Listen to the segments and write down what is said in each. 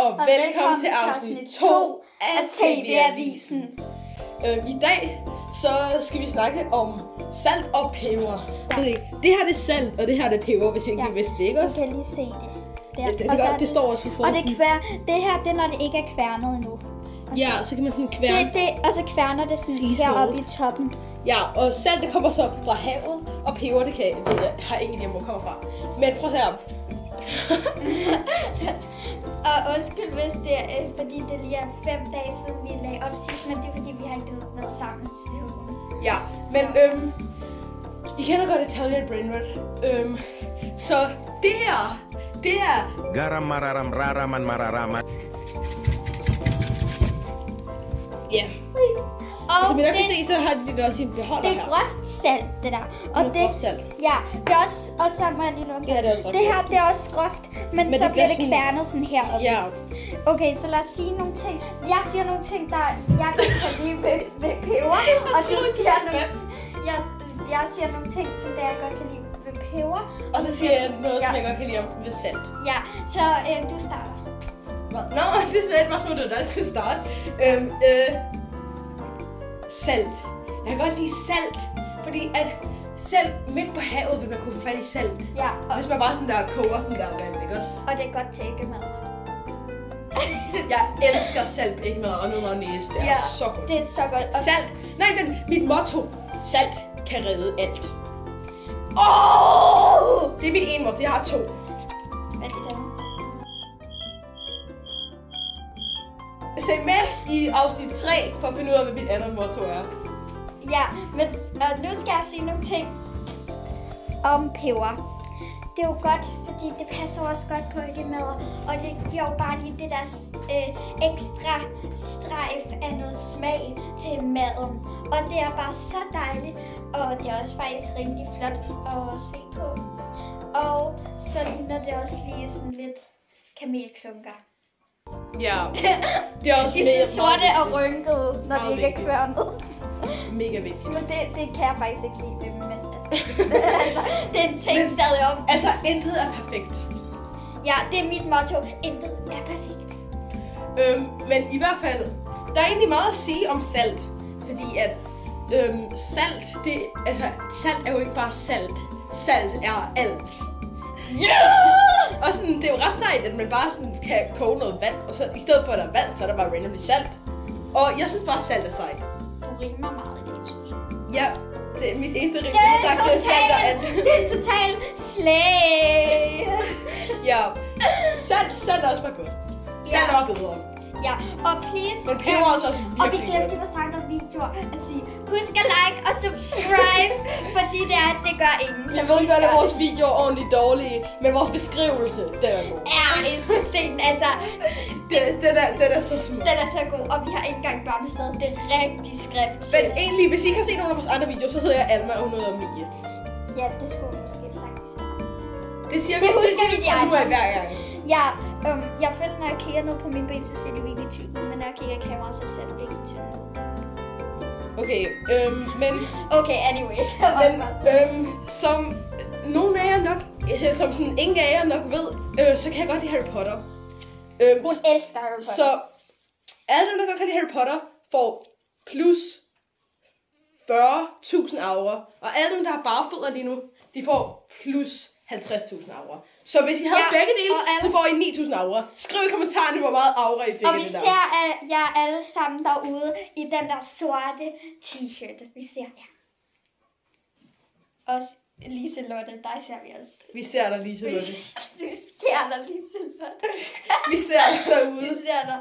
og velkommen til afsnit 2 af TV-avisen. I dag så skal vi snakke om salt og peber. Ja. Det her det er salt, og det her det er peber, hvis ikke I vidste det, ikke også? Jeg kan lige se det. Det står også på og det her, det er når det ikke er kværnet endnu. Ja, så kan man sådan kværne. Og så kværner det sådan heroppe i toppen. Ja, og salt det kommer så fra havet, og peber det kan jeg har ingen idé, hvor det kommer fra. Men prøv her. Og undskyld, hvis det er, fordi det lige er 5 dage siden, vi lagde op sidst, men det er fordi, vi har ikke været sammen siden. Ja, men I kender godt Italian Brainrot. Så det er... Garam mararam raraman mararaman. Ja. Og som I nok kan se, så har de det også i en beholder her. Det er groft salt, det der. Og det er groft salt. Ja, det er også... Og så må jeg lige låne det også det her, det er også groft, men så bliver det kværnet sådan heroppe. Ja. Okay, så lad os sige nogle ting. Jeg siger nogle ting, der jeg kan lide ved peber. Og du siger nogle... Jeg siger nogle ting, som jeg godt kan lide ved peber. Og så siger jeg noget, som jeg godt kan lide ved salt. Ja, så du starter. Nå, det er slet bare som du der skal starte. Salt. Jeg kan godt lide salt, fordi at selv midt på havet vil man kunne få fat i salt. Ja. Og hvis man bare sådan der koger sådan der vand, ikke også? Og det er godt til æggemad. Jeg elsker salt på æggemad og noget mayonnaise. Det er så godt. Det er så godt. Og salt. Nej, men mit motto. Salt kan redde alt. Det er mit ene motto. Jeg har 2. Hvad er det der? Se med i afsnit 3 for at finde ud af, hvad mit andet motto er. Ja, men nu skal jeg sige nogle ting om peber. Det er jo godt, fordi det passer også godt på æggemad, og det giver jo bare lige det der ekstra strejf af noget smag til maden. Og det er bare så dejligt, og det er også faktisk rimelig flot at se på. Og så ligner det også lige sådan lidt kamelklunker. Ja, det er også de er så sorte og rynkede, når det ikke er kværnet. Mega vigtigt. Men det kan jeg faktisk ikke lide ved, men altså, det er en ting stadig om. Altså, intet er perfekt. Ja, det er mit motto. Intet er perfekt. Men i hvert fald, der er egentlig meget at sige om salt. Fordi at salt, salt er jo ikke bare salt. Salt er alt. Yeah! Og sådan, det er jo ret sejt, at man bare sådan kan koge noget vand, og så i stedet for at der er vand, så er der bare randomly salt. Og jeg synes bare, salt er sejt. Du rimer meget i det, synes jeg. Ja, det er mit eneste rim, jeg har sagt, det er salt og alt. Det er totalt slag. Ja, salt er også bare godt. Salt er bare bedre. Ja, og please, men peber er også og vi glemte at snakke om videoer, at sige, husk at like og subscribe, fordi det gør ingen. Jeg ved godt, at vores videoer er ordentligt dårlige, men vores beskrivelse, den er god. Ja, I skal se den, altså. Den er så smuk. Den er så god, og vi har ikke engang børnestedet, det er rigtig skrift. Men egentlig, hvis I ikke har set nogle af vores andre videoer, så hedder jeg Alma, og hun hedder Mie. Ja, det skulle jeg måske have sagt i starten. Det siger vi, det husker vi de andre. Nu hver gang. Ja, jeg føler, når jeg kigger ned på min ben, så ser det virkelig tykt ud, men når jeg kigger i kameraet, så ser det virkelig tykt ud. Okay, men... Okay, anyways. Som nogle af jer nok, som sådan ingen af jer nok ved, så kan jeg godt lide Harry Potter. Hun elsker Harry Potter. Så alle dem, der godt kan lide Harry Potter, får plus 40.000 aura. Og alle dem, der har bare fødder lige nu, de får plus 50.000 aura. Så hvis I havde begge dele, så får I 9.000 aura. Skriv i kommentarerne, hvor meget aura I fik. Og vi ser jer alle sammen derude i den der sorte t-shirt. Vi ser jer. Også Liselotte, dig ser vi også. Vi ser dig, Liselotte. Vi ser dig, Liselotte. Vi ser dig derude. Vi ser dig.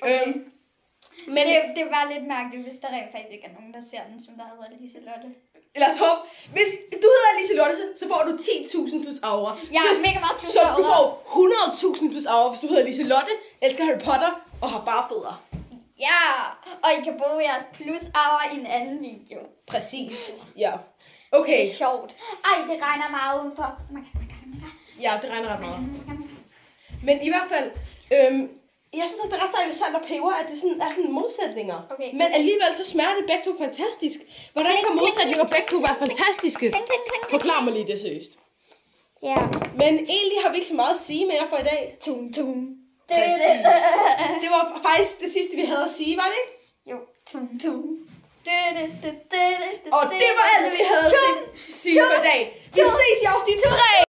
Okay. Men det var lidt mærkeligt, hvis der rent faktisk ikke er nogen, der ser den, som der hedder Liselotte. Lad os håbe. Hvis du hedder Liselotte, så får du 10.000 plus aura. Ja, mega meget plus aura. Så aura. du får 100.000 plus aura, hvis du hedder Liselotte, elsker Harry Potter og har bare fødder. Ja, og I kan bruge jeres plus aura i en anden video. Præcis. Ja. Okay. Det er sjovt. Ej, det regner meget udenfor. Ja, det regner ret meget. Men i hvert fald, jeg synes, at det er ret sejt ved salt og peber, at det er sådan modsætninger. Okay. Men alligevel så smager det begge to fantastisk. Hvordan kan modsætninger begge to være fantastiske? Forklar mig lige det seriøst. Ja. Men egentlig har vi ikke så meget at sige mere for i dag. Tum. Præcis. Det var faktisk det sidste, vi havde at sige, var det ikke? Jo. Tum, tum. Og det var alt, vi havde at sige for i dag. Vi ses i afsnit 3.